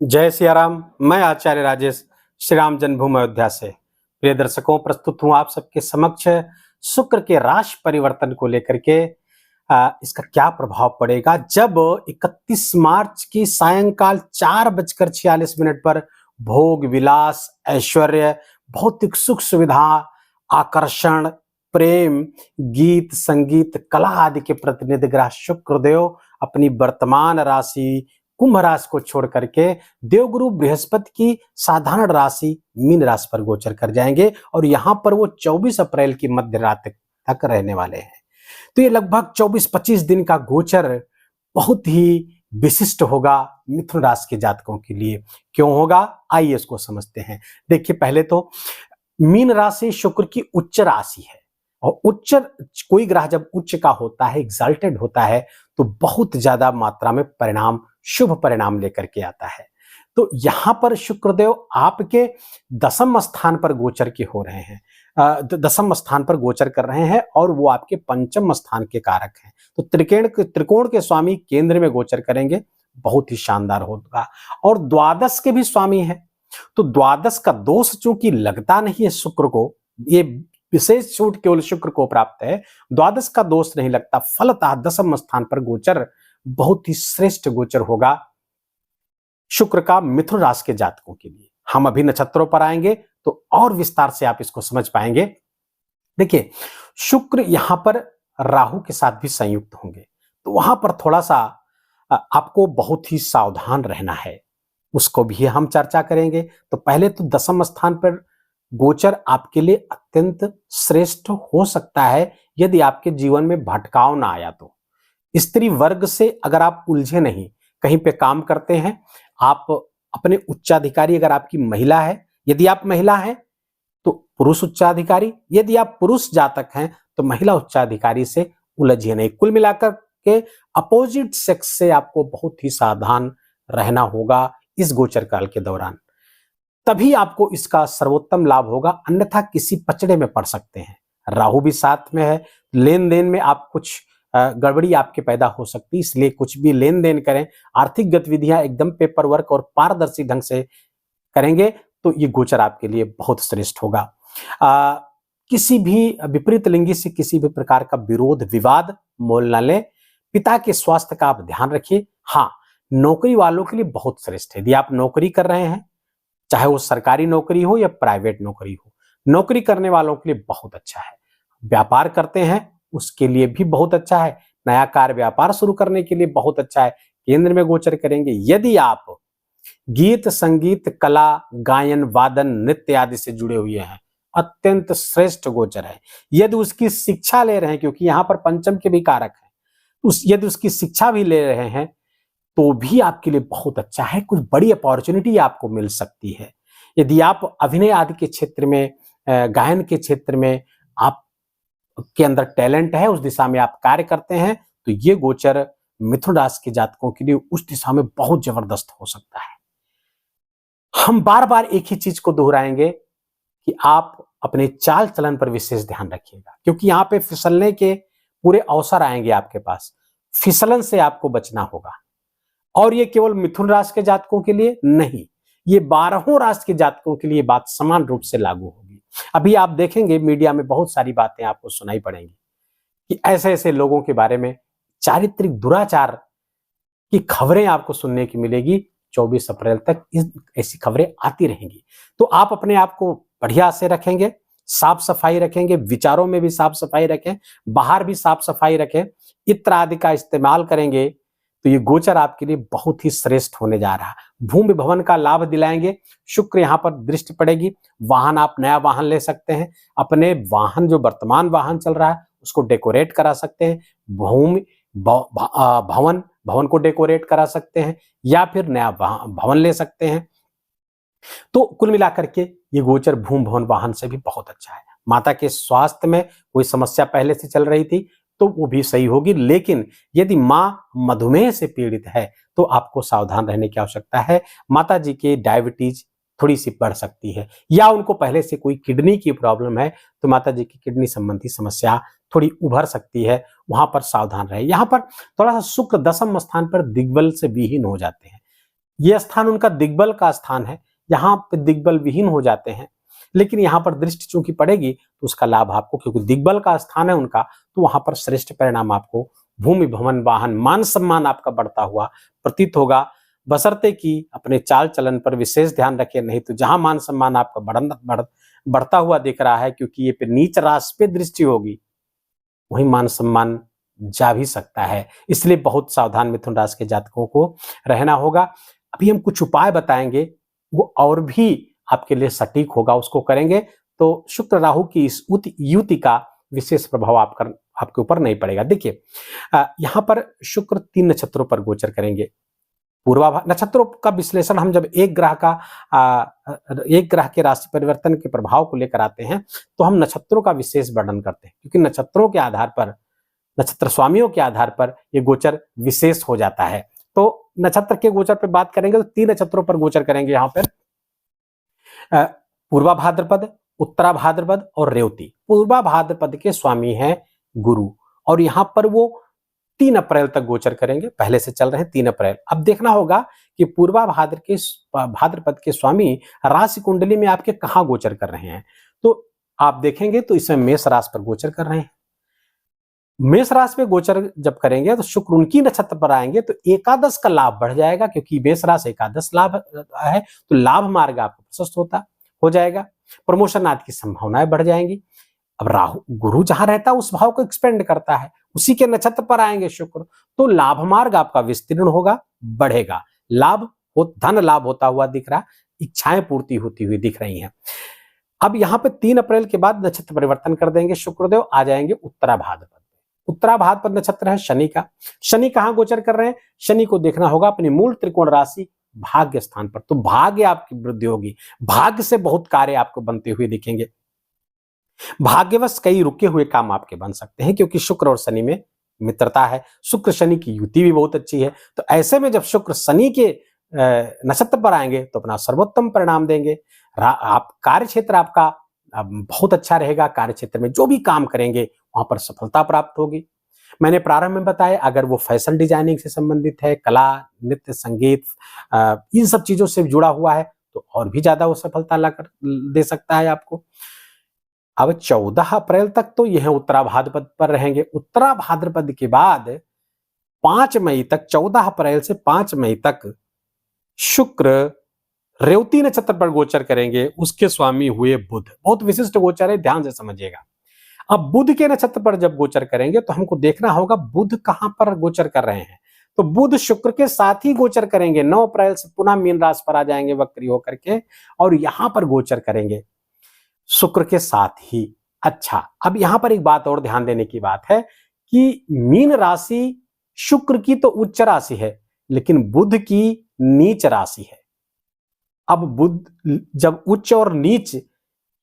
जय सिया राम। मैं आचार्य राजेश श्री राम जन्मभूमि अयोध्या से प्रिय दर्शकों प्रस्तुत हूं आप सबके समक्ष शुक्र के राशि परिवर्तन को लेकर के इसका क्या प्रभाव पड़ेगा जब 31 मार्च की सायंकाल 4:46 पर भोग विलास ऐश्वर्य भौतिक सुख सुविधा आकर्षण प्रेम गीत संगीत कला आदि के प्रतिनिधि ग्रह शुक्रदेव अपनी वर्तमान राशि कुंभ राशि को छोड़ करके देवगुरु बृहस्पति की साधारण राशि मीन राशि पर गोचर कर जाएंगे और यहां पर वो 24 अप्रैल की मध्य रात तक रहने वाले हैं। तो ये लगभग 24-25 दिन का गोचर बहुत ही विशिष्ट होगा मिथुन राशि के जातकों के लिए। क्यों होगा आइए इसको समझते हैं। देखिए पहले तो मीन राशि शुक्र की उच्च राशि है और उच्च कोई ग्रह जब उच्च का होता है एग्जाल्टेड होता है तो बहुत ज्यादा मात्रा में परिणाम शुभ परिणाम लेकर के आता है। तो यहां पर शुक्रदेव आपके दसम स्थान पर गोचर के हो रहे हैं, दसम स्थान पर गोचर कर रहे हैं और वो आपके पंचम स्थान के कारक हैं। तो त्रिकोण के स्वामी केंद्र में गोचर करेंगे, बहुत ही शानदार होगा। और द्वादश के भी स्वामी है तो द्वादश का दोष चूंकि लगता नहीं है शुक्र को, ये विशेष छूट केवल शुक्र को प्राप्त है, द्वादश का दोष नहीं लगता, फलतः दसम स्थान पर गोचर बहुत ही श्रेष्ठ गोचर होगा शुक्र का मिथुन राशि के जातकों के लिए। हम अभी नक्षत्रों पर आएंगे तो और विस्तार से आप इसको समझ पाएंगे। देखिए शुक्र यहां पर राहु के साथ भी संयुक्त होंगे तो वहां पर थोड़ा सा आपको बहुत ही सावधान रहना है, उसको भी हम चर्चा करेंगे। तो पहले तो दसम स्थान पर गोचर आपके लिए अत्यंत श्रेष्ठ हो सकता है यदि आपके जीवन में भटकाव ना आया तो। स्त्री वर्ग से अगर आप उलझे नहीं, कहीं पे काम करते हैं आप, अपने उच्चाधिकारी अगर आपकी महिला है, यदि आप महिला हैं तो पुरुष उच्चाधिकारी, यदि आप पुरुष जातक हैं तो महिला उच्चाधिकारी से उलझिए नहीं। कुल मिलाकर के अपोजिट सेक्स से आपको बहुत ही सावधान रहना होगा इस गोचर काल के दौरान, तभी आपको इसका सर्वोत्तम लाभ होगा, अन्यथा किसी पचड़े में पड़ सकते हैं। राहु भी साथ में है, लेन देन में आप कुछ गड़बड़ी आपके पैदा हो सकती है, इसलिए कुछ भी लेन देन करें, आर्थिक गतिविधियां एकदम पेपर वर्क और पारदर्शी ढंग से करेंगे तो ये गोचर आपके लिए बहुत श्रेष्ठ होगा। किसी भी विपरीत लिंगी से किसी भी प्रकार का विरोध विवाद मोल न लें। पिता के स्वास्थ्य का आप ध्यान रखिए। हाँ, नौकरी वालों के लिए बहुत श्रेष्ठ है। यदि आप नौकरी कर रहे हैं, चाहे वो सरकारी नौकरी हो या प्राइवेट नौकरी हो, नौकरी करने वालों के लिए बहुत अच्छा है। व्यापार करते हैं उसके लिए भी बहुत अच्छा है, नया कार्य व्यापार शुरू करने के लिए बहुत अच्छा है, केंद्र में गोचर करेंगे। यदि आप गीत संगीत कला गायन वादन नृत्य आदि से जुड़े हुए हैं, अत्यंत श्रेष्ठ गोचर है। यदि उसकी शिक्षा ले रहे हैं, क्योंकि यहां पर पंचम के भी कारक हैं, यदि उसकी शिक्षा भी ले रहे हैं तो भी आपके लिए बहुत अच्छा है, कुछ बड़ी अपॉर्चुनिटी आपको मिल सकती है। यदि आप अभिनय आदि के क्षेत्र में, गायन के क्षेत्र में आप के अंदर टैलेंट है, उस दिशा में आप कार्य करते हैं तो ये गोचर मिथुन राशि के जातकों के लिए उस दिशा में बहुत जबरदस्त हो सकता है। हम बार बार एक ही चीज को दोहराएंगे कि आप अपने चाल चलन पर विशेष ध्यान रखिएगा, क्योंकि यहां पे फिसलने के पूरे अवसर आएंगे आपके पास, फिसलन से आपको बचना होगा। और ये केवल मिथुन राशि के जातकों के लिए नहीं, ये 12 राशि के जातकों के लिए बात समान रूप से लागू होगी। अभी आप देखेंगे मीडिया में बहुत सारी बातें आपको सुनाई पड़ेंगी कि ऐसे ऐसे लोगों के बारे में चारित्रिक दुराचार की खबरें आपको सुनने की मिलेगी। 24 अप्रैल तक ऐसी खबरें आती रहेंगी। तो आप अपने आप को बढ़िया से रखेंगे, साफ सफाई रखेंगे, विचारों में भी साफ सफाई रखें, बाहर भी साफ सफाई रखें, इत्र आदि का इस्तेमाल करेंगे तो ये गोचर आपके लिए बहुत ही श्रेष्ठ होने जा रहा है। भूमि भवन का लाभ दिलाएंगे, शुक्र यहाँ पर दृष्टि पड़ेगी। वाहन, आप नया वाहन ले सकते हैं, अपने वाहन जो वर्तमान वाहन चल रहा है उसको डेकोरेट करा सकते हैं, भूमि भवन को डेकोरेट करा सकते हैं या फिर नया भवन ले सकते हैं। तो कुल मिलाकर के ये गोचर भूमि भवन वाहन से भी बहुत अच्छा है। माता के स्वास्थ्य में कोई समस्या पहले से चल रही थी तो वो भी सही होगी, लेकिन यदि मां मधुमेह से पीड़ित है तो आपको सावधान रहने की आवश्यकता है। माता जी के डायबिटीज थोड़ी सी बढ़ सकती है, या उनको पहले से कोई किडनी की प्रॉब्लम है तो माता जी की किडनी संबंधी समस्या थोड़ी उभर सकती है, वहां पर सावधान रहे। यहाँ पर थोड़ा सा शुक्र दसम स्थान पर दिग्बल से विहीन हो जाते हैं, ये स्थान उनका दिग्बल का स्थान है, यहाँ पे दिग्बल विहीन हो जाते हैं, लेकिन यहाँ पर दृष्टि चूंकि पड़ेगी तो उसका लाभ आपको, क्योंकि दिग्बल का स्थान है उनका, तो वहां पर श्रेष्ठ परिणाम आपको भूमि भवन वाहन मान सम्मान आपका बढ़ता हुआ प्रतीत होगा, बशर्ते कि अपने चाल चलन पर विशेष ध्यान रखें, नहीं तो जहां मान सम्मान आपका बढ़ता हुआ दिख रहा है, क्योंकि ये पे नीच राशि पे दृष्टि होगी, वही मान सम्मान जा भी सकता है। इसलिए बहुत सावधान मिथुन राशि के जातकों को रहना होगा। अभी हम कुछ उपाय बताएंगे, वो और भी आपके लिए सटीक होगा, उसको करेंगे तो शुक्र राहु की इस युति का विशेष प्रभाव आपके ऊपर नहीं पड़ेगा। देखिए, यहाँ पर शुक्र 3 नक्षत्रों पर गोचर करेंगे। पूर्वाभास नक्षत्रों का विश्लेषण हम जब एक ग्रह के राशि परिवर्तन के प्रभाव को लेकर आते हैं, तो हम नक्षत्रों का विशेष वर्णन करते हैं, क्योंकि नक्षत्रों के आधार पर, नक्षत्र स्वामियों के आधार पर ये गोचर विशेष हो जाता है। तो नक्षत्र के गोचर पर बात करेंगे तो 3 नक्षत्रों पर गोचर करेंगे यहाँ पर, पूर्वा भाद्रपद, उत्तरा भाद्रपद और रेवती। पूर्वा भाद्रपद के स्वामी हैं गुरु, और यहाँ पर वो 3 अप्रैल तक गोचर करेंगे, पहले से चल रहे हैं 3 अप्रैल। अब देखना होगा कि पूर्वा भाद्रपद के स्वामी राशि कुंडली में आपके कहाँ गोचर कर रहे हैं। तो आप देखेंगे तो इसमें मेष राशि पर गोचर कर रहे हैं। मेष राशि में गोचर जब करेंगे तो शुक्र उनकी नक्षत्र पर आएंगे तो एकादश का लाभ बढ़ जाएगा, क्योंकि मेष राशि एकादश लाभ है, तो लाभ मार्ग आपको प्रशस्त हो जाएगा, प्रमोशन आदि की संभावनाएं बढ़ जाएंगी। अब राहु गुरु जहां रहता है उस भाव को एक्सपेंड करता है, उसी के नक्षत्र पर आएंगे शुक्र, तो लाभ मार्ग आपका विस्तीर्ण होगा, बढ़ेगा, धन लाभ होता हुआ दिख रहा, इच्छाएं पूर्ति होती हुई दिख रही हैं। अब यहाँ पे 3 अप्रैल के बाद नक्षत्र परिवर्तन कर देंगे शुक्रदेव, आ जाएंगे उत्तरा भाद्रपद। उत्तरा भाद्रपद नक्षत्र है शनि का। शनि कहाँ गोचर कर रहे हैं? शनि को देखना होगा अपनी मूल त्रिकोण राशि भाग्य स्थान पर, तो भाग्य आपकी वृद्धि होगी, भाग्य से बहुत कार्य आपको बनते हुए दिखेंगे। भाग्यवश कई रुके हुए काम आपके बन सकते हैं, क्योंकि शुक्र और शनि में मित्रता है, शुक्र शनि की युति भी बहुत अच्छी है। तो ऐसे में जब शुक्र शनि के नक्षत्र पर आएंगे तो अपना सर्वोत्तम परिणाम देंगे। आप कार्य क्षेत्र आपका बहुत अच्छा रहेगा, कार्य क्षेत्र में जो भी काम करेंगे वहां पर सफलता प्राप्त होगी। मैंने प्रारंभ में बताया, अगर वो फैशन डिजाइनिंग से संबंधित है, कला, नृत्य, संगीत, इन सब चीजों से जुड़ा हुआ है, तो और भी ज्यादा वो सफलता लाकर दे सकता है आपको। अब 14 अप्रैल तक तो यह उत्तरा भाद्रपद पर रहेंगे। उत्तरा भाद्रपद के बाद 5 मई तक, 14 अप्रैल से 5 मई तक शुक्र रेवती नक्षत्र पर गोचर करेंगे। उसके स्वामी हुए बुध, बहुत विशिष्ट गोचर है, ध्यान से समझिएगा। अब बुध के नक्षत्र पर जब गोचर करेंगे तो हमको देखना होगा बुध कहां पर गोचर कर रहे हैं। तो बुध शुक्र के साथ ही गोचर करेंगे, 9 अप्रैल से पुनः मीन राशि पर आ जाएंगे वक्री होकर के, और यहां पर गोचर करेंगे शुक्र के साथ ही। अच्छा, अब यहां पर एक बात और ध्यान देने की बात है कि मीन राशि शुक्र की तो उच्च राशि है, लेकिन बुध की नीच राशि है। अब बुध जब उच्च और नीच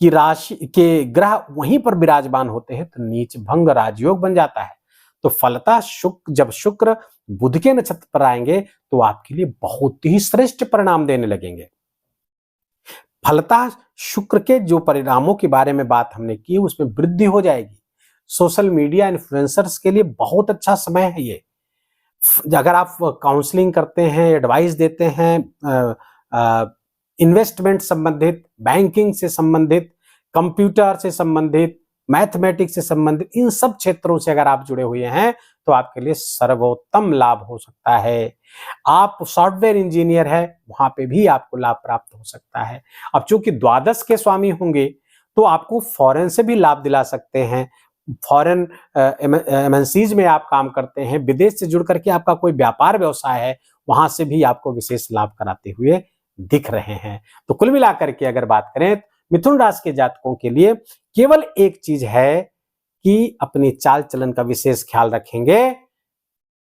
की राशि के ग्रह वहीं पर विराजमान होते हैं तो नीच भंग राजयोग बन जाता है। तो फलतः जब शुक्र बुध के नक्षत्र पर आएंगे तो आपके लिए बहुत ही श्रेष्ठ परिणाम देने लगेंगे। फलतः शुक्र के जो परिणामों के बारे में बात हमने की उसमें वृद्धि हो जाएगी। सोशल मीडिया इन्फ्लुएंसर्स के लिए बहुत अच्छा समय है ये। अगर आप काउंसलिंग करते हैं, एडवाइस देते हैं, इन्वेस्टमेंट संबंधित, बैंकिंग से संबंधित, कंप्यूटर से संबंधित, मैथमेटिक्स से संबंधित, इन सब क्षेत्रों से अगर आप जुड़े हुए हैं तो आपके लिए सर्वोत्तम लाभ हो सकता है। आप सॉफ्टवेयर इंजीनियर है, वहां पे भी आपको लाभ प्राप्त हो सकता है। अब चूंकि द्वादश के स्वामी होंगे तो आपको फॉरेन से भी लाभ दिला सकते हैं। फॉरेन एमएनसीज में आप काम करते हैं, विदेश से जुड़ करके आपका कोई व्यापार व्यवसाय है, वहां से भी आपको विशेष लाभ कराते हुए दिख रहे हैं। तो कुल मिलाकर के अगर बात करें तो मिथुन राशि के जातकों के लिए केवल एक चीज है कि अपनी चाल चलन का विशेष ख्याल रखेंगे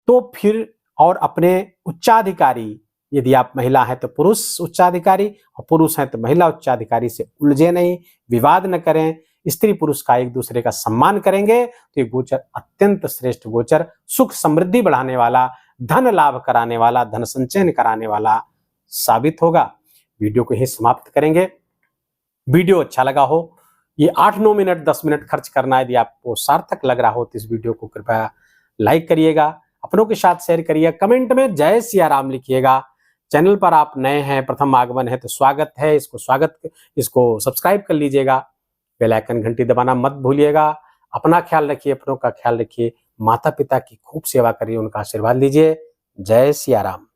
तो फिर, और अपने उच्चाधिकारी, यदि आप महिला हैं तो पुरुष उच्चाधिकारी, और पुरुष हैं तो महिला उच्चाधिकारी से उलझे नहीं, विवाद न करें, स्त्री पुरुष का एक दूसरे का सम्मान करेंगे तो ये गोचर अत्यंत श्रेष्ठ गोचर, सुख समृद्धि बढ़ाने वाला, धन लाभ कराने वाला, धन संचयन कराने वाला साबित होगा। वीडियो को ही समाप्त करेंगे। वीडियो अच्छा लगा हो, ये 8-9 मिनट 10 मिनट खर्च करना यदि आपको सार्थक लग रहा हो तो इस वीडियो को कृपया लाइक करिएगा, अपनों के साथ शेयर करिए, कमेंट में जय सिया राम लिखिएगा। चैनल पर आप नए हैं, प्रथम आगमन है तो स्वागत है, इसको सब्सक्राइब कर लीजिएगा। बेल आइकन घंटी दबाना मत भूलिएगा। अपना ख्याल रखिए, अपनों का ख्याल रखिए, माता पिता की खूब सेवा करिए, उनका आशीर्वाद लीजिए। जय सिया राम।